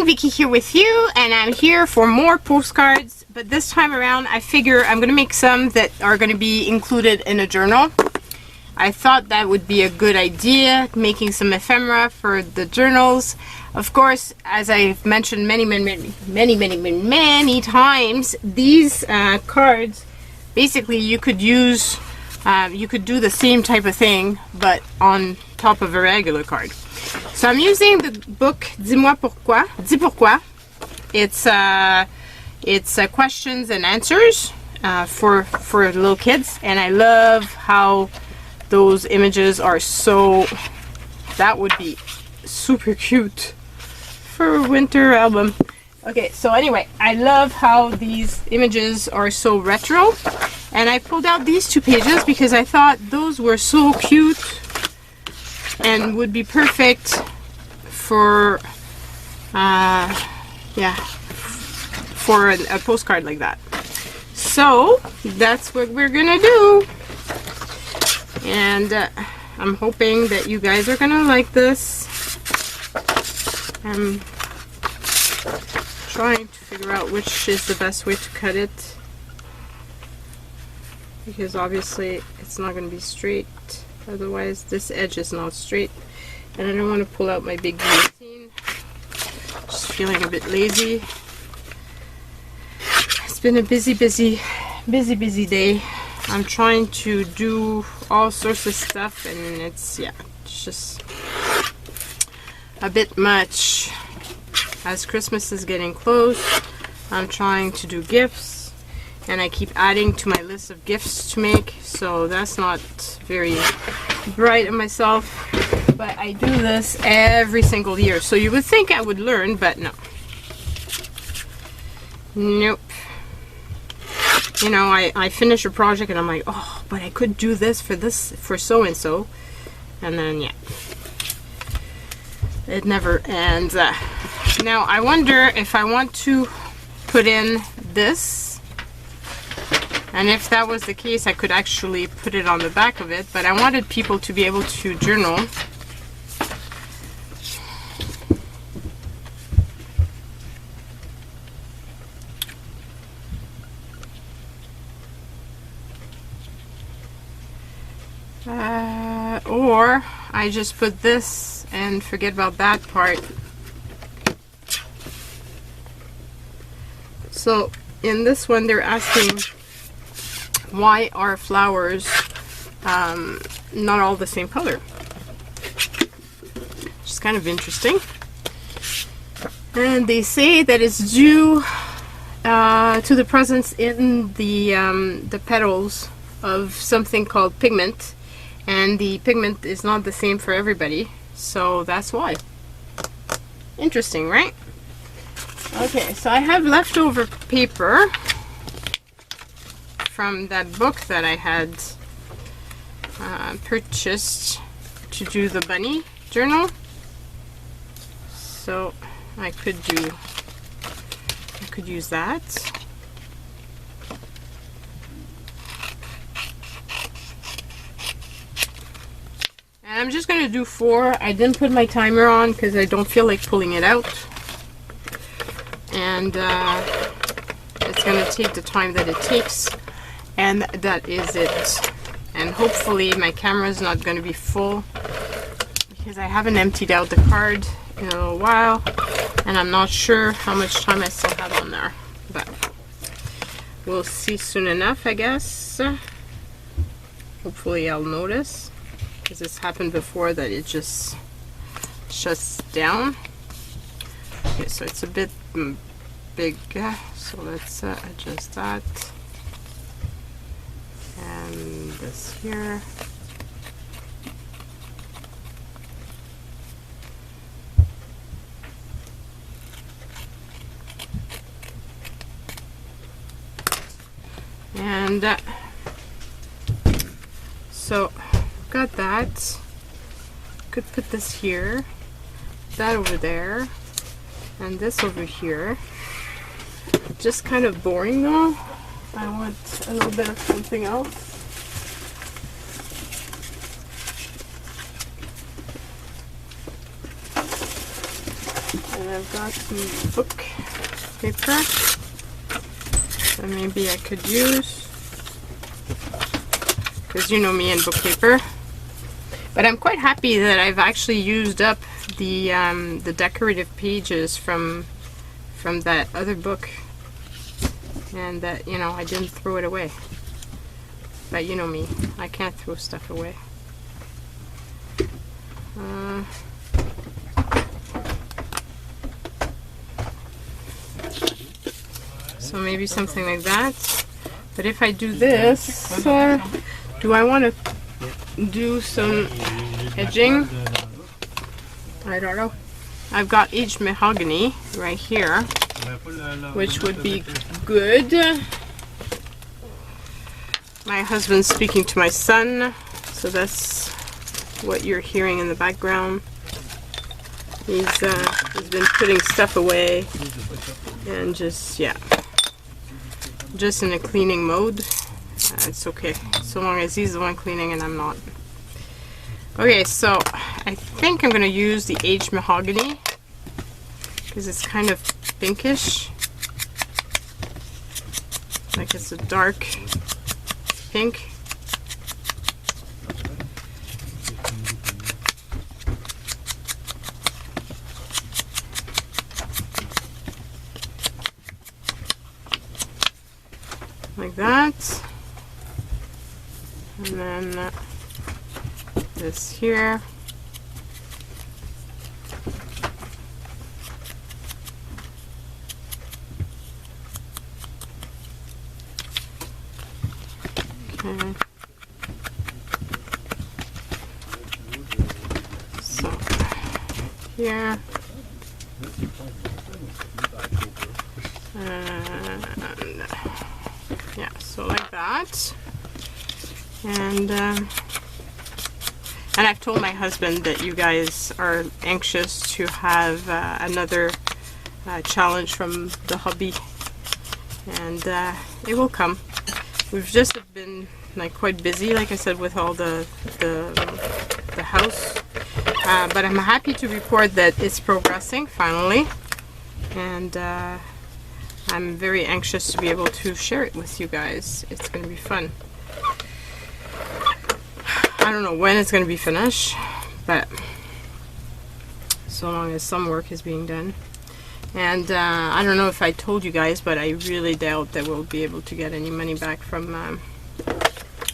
morning, Vicky here with you, and I'm here for more postcards, but this time around I figure I'm going to make some that are going to be included in a journal. I thought that would be a good idea, making some ephemera for the journals. Of course, as I've mentioned many times, these cards, basically you could use, you could do the same type of thing, but on top of a regular card. So I'm using the book Dis-moi pourquoi, Dis pourquoi. It's questions and answers for little kids, and I love how those images are so, that would be super cute for a winter album. Okay, so anyway, I love how these images are so retro, and I pulled out these two pages because I thought those were so cute and would be perfect for yeah, for a postcard like that. So that's what we're gonna do, and I'm hoping that you guys are gonna like this. I'm trying to figure out which is the best way to cut it, because obviously it's not going to be straight, otherwise this edge is not straight, and I don't want to pull out my big guillotine. Just feeling a bit lazy. It's been a busy day. I'm trying to do all sorts of stuff, and it's, yeah, it's just a bit much. As Christmas is getting close, I'm trying to do gifts, and I keep adding to my list of gifts to make, so that's not very bright of myself, but I do this every single year, so you would think I would learn, but no. Nope. You know, I finish a project and I'm like, oh, but I could do this for so and so, and then yeah, it never ends. Now I wonder if I want to put in this, and if that was the case I could actually put it on the back of it, but I wanted people to be able to journal. Or I just put this and forget about that part. So in this one they're asking, why are flowers not all the same color? Which is kind of interesting. And they say that it's due to the presence in the petals of something called pigment, and the pigment is not the same for everybody, so that's why. Interesting, right? Okay, so I have leftover paper from that book that I had purchased to do the bunny journal. So I could use that. And I'm just gonna do 4. I didn't put my timer on because I don't feel like pulling it out. And it's going to take the time that it takes, and that is it. And hopefully my camera is not going to be full, because I haven't emptied out the card in a little while, and I'm not sure how much time I still have on there, but we'll see soon enough, I guess. Hopefully I'll notice, because it's happened before that it just shuts down. Okay, so it's a bit big, so let's adjust that, and this here. And so got that. Could put this here, that over there, and this over here. Just kind of boring though. I want a little bit of something else. And I've got some book paper that maybe I could use, because you know me and book paper. But I'm quite happy that I've actually used up the decorative pages from that other book, and that, you know, I didn't throw it away. But you know me, I can't throw stuff away. So maybe something like that. But if I do this, do I want to do some edging? I don't know. I've got aged mahogany right here, which would be good. My husband's speaking to my son, so that's what you're hearing in the background. He's been putting stuff away and just in a cleaning mode. It's okay, so long as he's the one cleaning and I'm not. Okay, so I think I'm going to use the aged mahogany because it's kind of pinkish, like it's a dark pink. Like that. And then this here. Okay. So here. And yeah, so like that. And I've told my husband that you guys are anxious to have another challenge from the hubby, and it will come. We've just been like quite busy, like I said, with all the house, but I'm happy to report that it's progressing finally, and I'm very anxious to be able to share it with you guys. It's going to be fun. I don't know when it's going to be finished, but so long as some work is being done. And I don't know if I told you guys, but I really doubt that we'll be able to get any money back from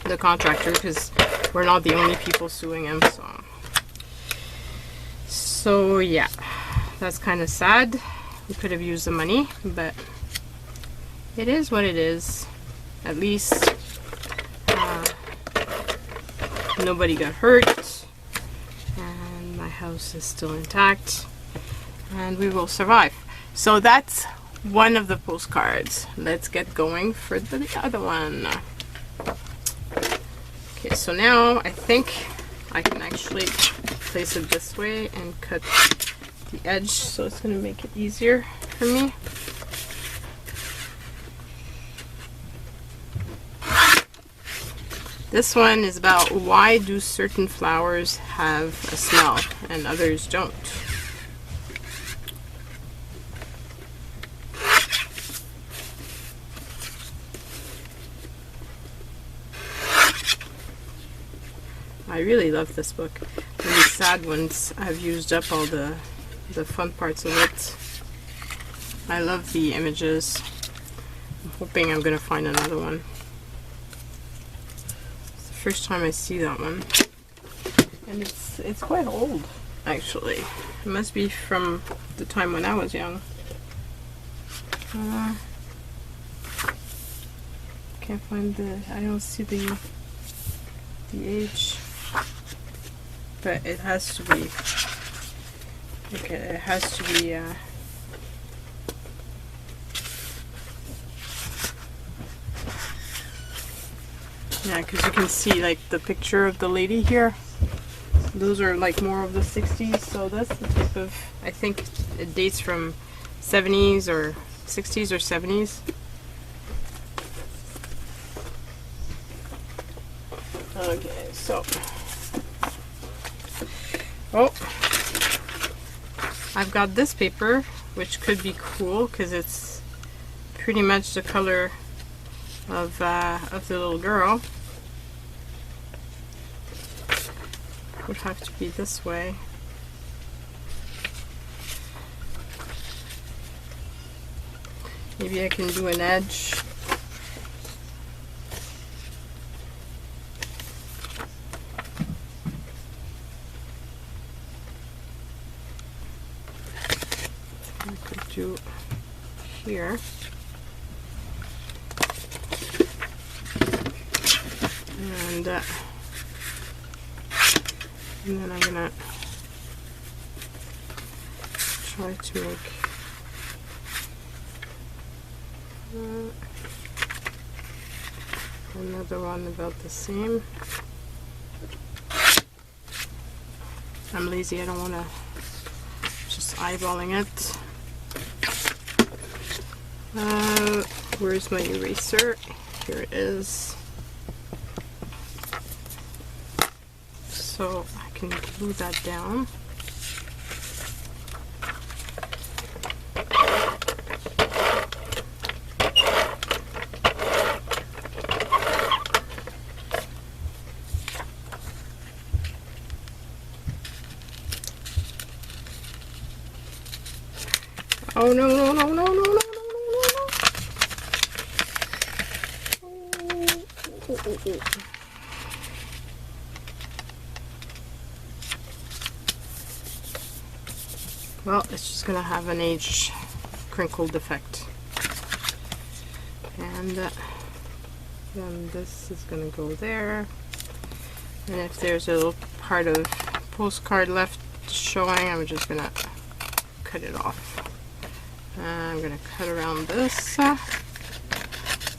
the contractor, because we're not the only people suing him. So yeah, that's kind of sad. We could have used the money, but it is what it is. At least nobody got hurt, and my house is still intact, and we will survive. So that's one of the postcards. Let's get going for the other one. Okay, so now I think I can actually place it this way and cut the edge, so it's going to make it easier for me. This one is about why do certain flowers have a smell and others don't. I really love this book. And these sad ones, I've used up all the fun parts of it. I love the images. I'm hoping I'm going to find another one. First time I see that one, and it's quite old actually. It must be from the time when I was young. Can't find I don't see the age, but it has to be. Okay, it has to be. Yeah, because you can see like the picture of the lady here. Those are like more of the 60s, so that's the type of, I think it dates from 70s or 60s or 70s. Okay, so I've got this paper, which could be cool because it's pretty much the color of the little girl. Would have to be this way. Maybe I can do an edge. I could do here. And then I'm gonna try to make another one about the same. I'm lazy, I don't want to just eyeballing it. Where's my eraser? Here it is. So I can glue that down. Oh no no no no no no no no no. Well, it's just gonna have an age crinkled effect. And then this is gonna go there. And if there's a little part of postcard left showing, I'm just gonna cut it off. I'm gonna cut around this.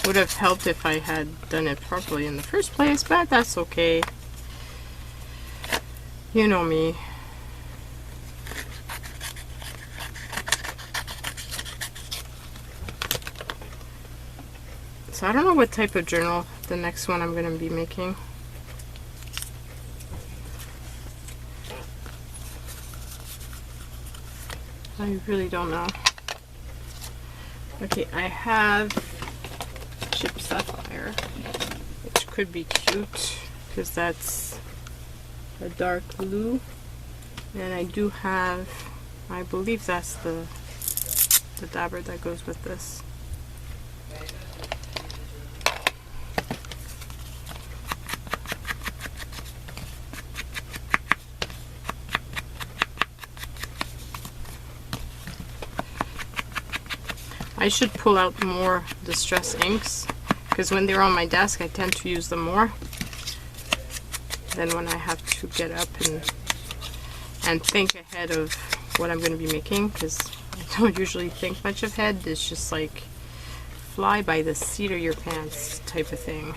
Would have helped if I had done it properly in the first place, but that's okay. You know me. So I don't know what type of journal the next one I'm going to be making. I really don't know. Okay, I have Chip Sapphire, which could be cute because that's a dark blue. And I do have, I believe that's the dabber that goes with this. I should pull out more distress inks because when they're on my desk I tend to use them more than when I have to get up and think ahead of what I'm going to be making, because I don't usually think much ahead. It's just like fly by the seat of your pants type of thing.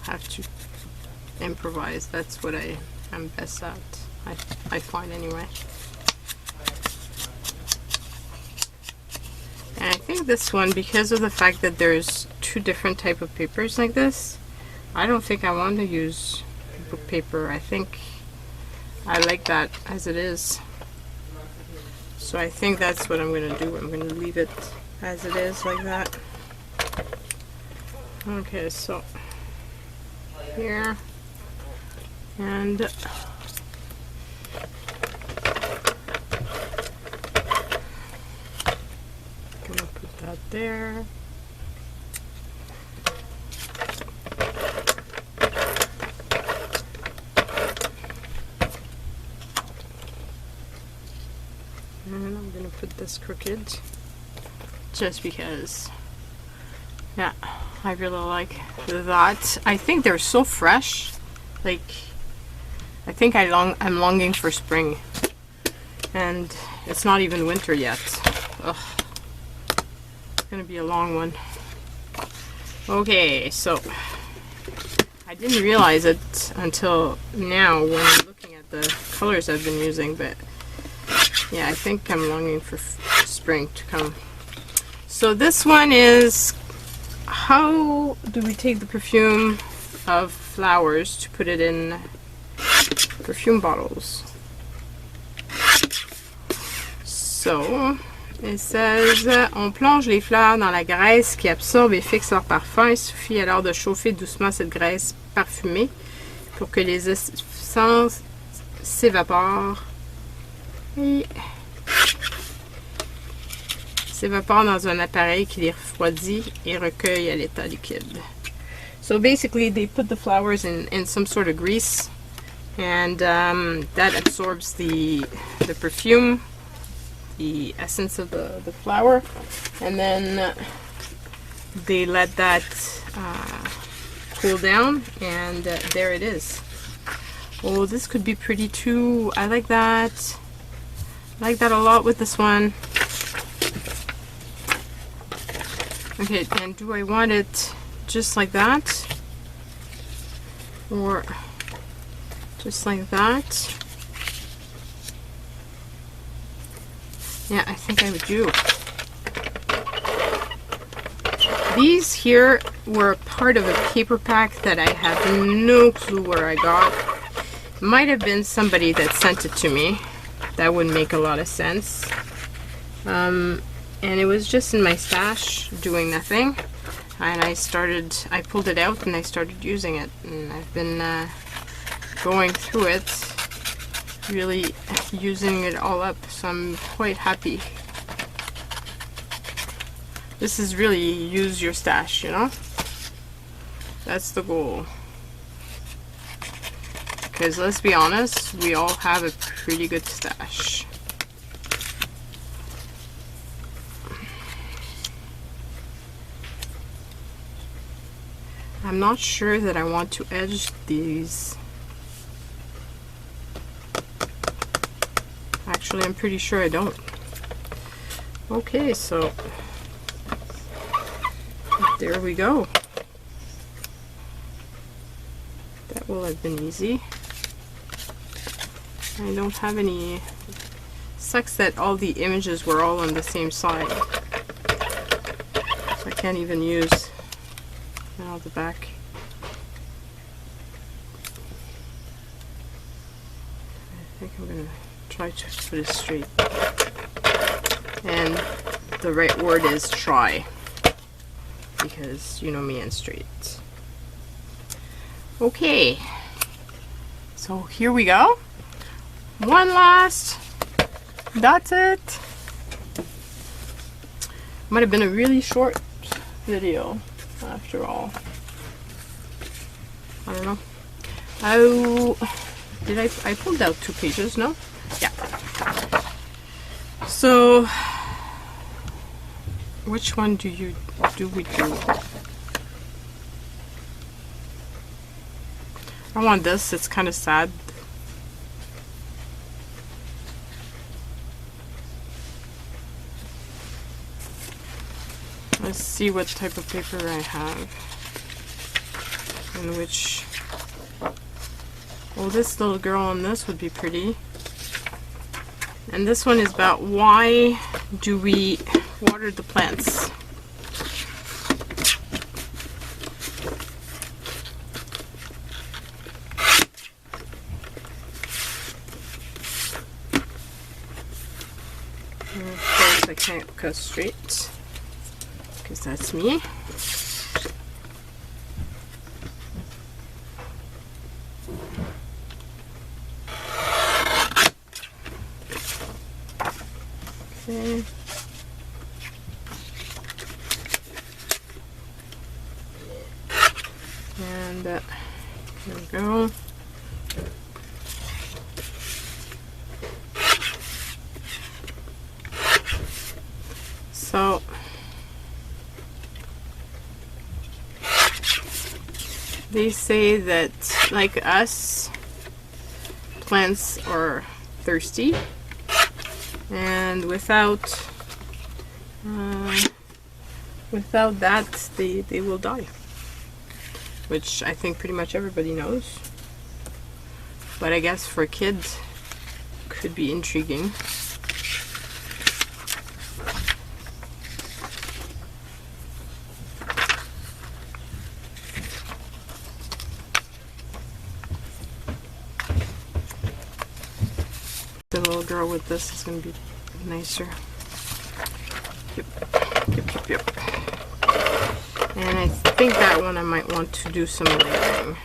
Have to improvise. That's what I am best at. I find anyway. And I think this one, because of the fact that there's two different type of papers like this, I don't think I want to use book paper. I think I like that as it is. So I think that's what I'm going to do. I'm going to leave it as it is like that. Okay, so here and gonna put that there. And I'm gonna put this crooked just because, yeah, I really like that. I think they're so fresh. Like, I think I'm longing for spring, and it's not even winter yet. Ugh. It's gonna be a long one. Okay, so I didn't realize it until now when I'm looking at the colors I've been using, but yeah, I think I'm longing for spring to come. So this one is, how do we take the perfume of flowers to put it in perfume bottles. So, it says, on plonge les fleurs dans la graisse qui absorbe et fixe leur parfum. Il suffit alors de chauffer doucement cette graisse parfumée pour que les essences s'évaporent et s'évaporent dans un appareil qui les refroidit et recueille à l'état liquide. So basically they put the flowers in some sort of grease, and that absorbs the perfume, the essence of the flower, and then they let that cool down, and there it is. Oh, this could be pretty too. I like that. I like that a lot with this one. Okay, and do I want it just like that? Or just like that? Yeah, I think I would do. These here were part of a paper pack that I have no clue where I got. Might have been somebody that sent it to me. That wouldn't make a lot of sense. And it was just in my stash doing nothing. And I pulled it out and I started using it. And I've been going through it, really using it all up. So I'm quite happy. This is really use your stash, you know? That's the goal. Because let's be honest, we all have a pretty good stash. I'm not sure that I want to edge these. Actually, I'm pretty sure I don't. Okay, so there we go. That will have been easy. I don't have any. Sucks that all the images were all on the same side. So I can't even use the back. I think I'm gonna try to put it straight. And the right word is try, because you know me and straight. Okay, so here we go. One last. That's it. Might have been a really short video after all. I don't know. Oh, did I pulled out 2 pages? No? Yeah. So, which one do we do? I want this. It's kind of sad. Let's see what type of paper I have. And which... Oh, this little girl on this would be pretty. And this one is about why do we water the plants. And of course I can't cut straight, because that's me. Okay. And there we go. So they say that, like us, plants are thirsty, and without that they will die, which I think pretty much everybody knows, but I guess for kids could be intriguing. little girl with this is going to be nicer. Yep. And I think that one I might want to do some layering.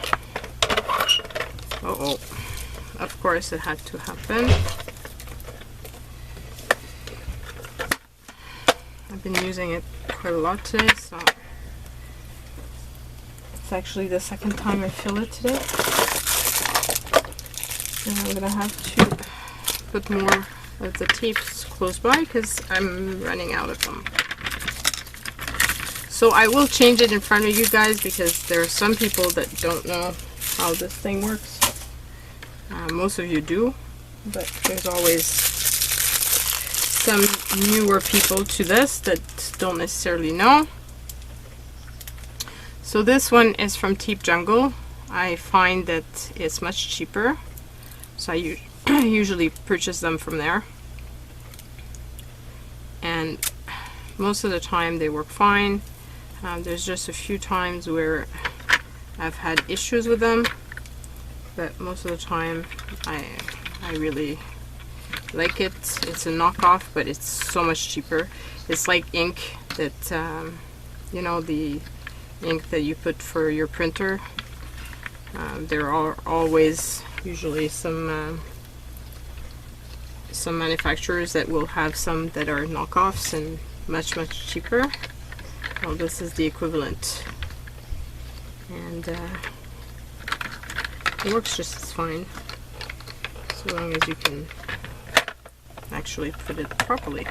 Uh-oh. Of course it had to happen. I've been using it quite a lot today, so it's actually the second time I fill it today. And I'm gonna have to put more of the tapes close by because I'm running out of them. So I will change it in front of you guys because there are some people that don't know how this thing works. Most of you do, but there's always some newer people to this that don't necessarily know. So this one is from Teep Jungle. I find that it's much cheaper, so I usually purchase them from there, and most of the time they work fine. There's just a few times where I've had issues with them, but most of the time I really like it. It's a knockoff, but it's so much cheaper. It's like ink that you know, the ink that you put for your printer. There are always usually some manufacturers that will have some that are knockoffs and much cheaper. Well, this is the equivalent, and it works just as fine, so long as you can actually put it properly.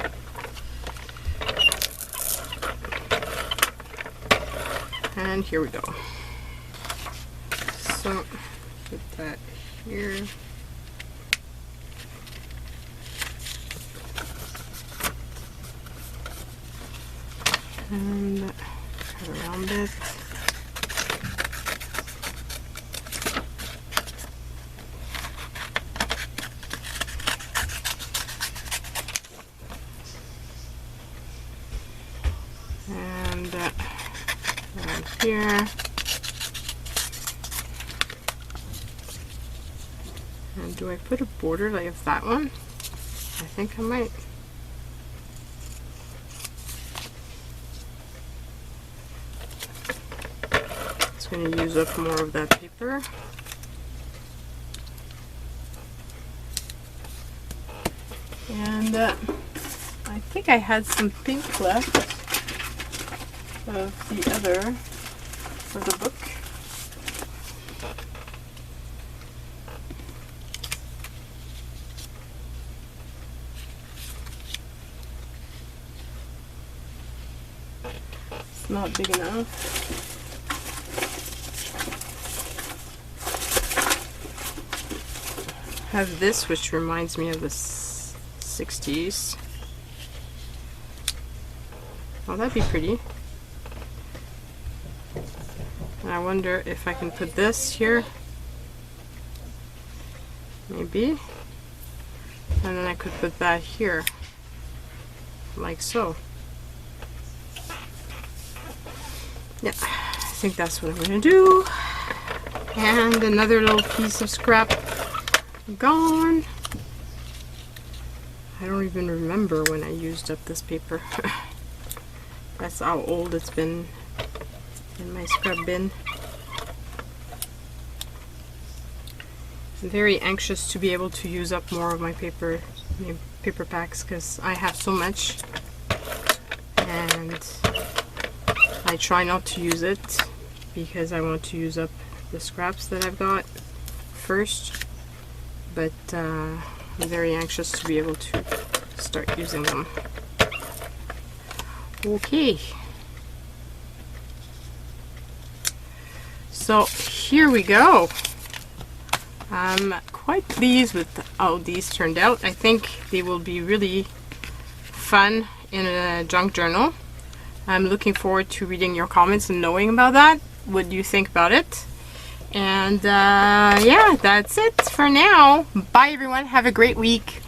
And here we go. So put that here. And cut around it. And around here. And do I put a border like that one? I think I might. Going to use up more of that paper. And I think I had some pink left of the other for the book. It's not big enough. Have this, which reminds me of the 60s. Oh, that'd be pretty. And I wonder if I can put this here. Maybe. And then I could put that here. Like so. Yeah, I think that's what I'm going to do. And another little piece of scrap gone. I don't even remember when I used up this paper. That's how old it's been in my scrap bin. I'm very anxious to be able to use up more of my paper packs because I have so much and I try not to use it because I want to use up the scraps that I've got first. But I'm very anxious to be able to start using them. Okay. So here we go. I'm quite pleased with how these turned out. I think they will be really fun in a junk journal. I'm looking forward to reading your comments and knowing about that. What do you think about it? And yeah, that's it for now. Bye everyone. Have a great week.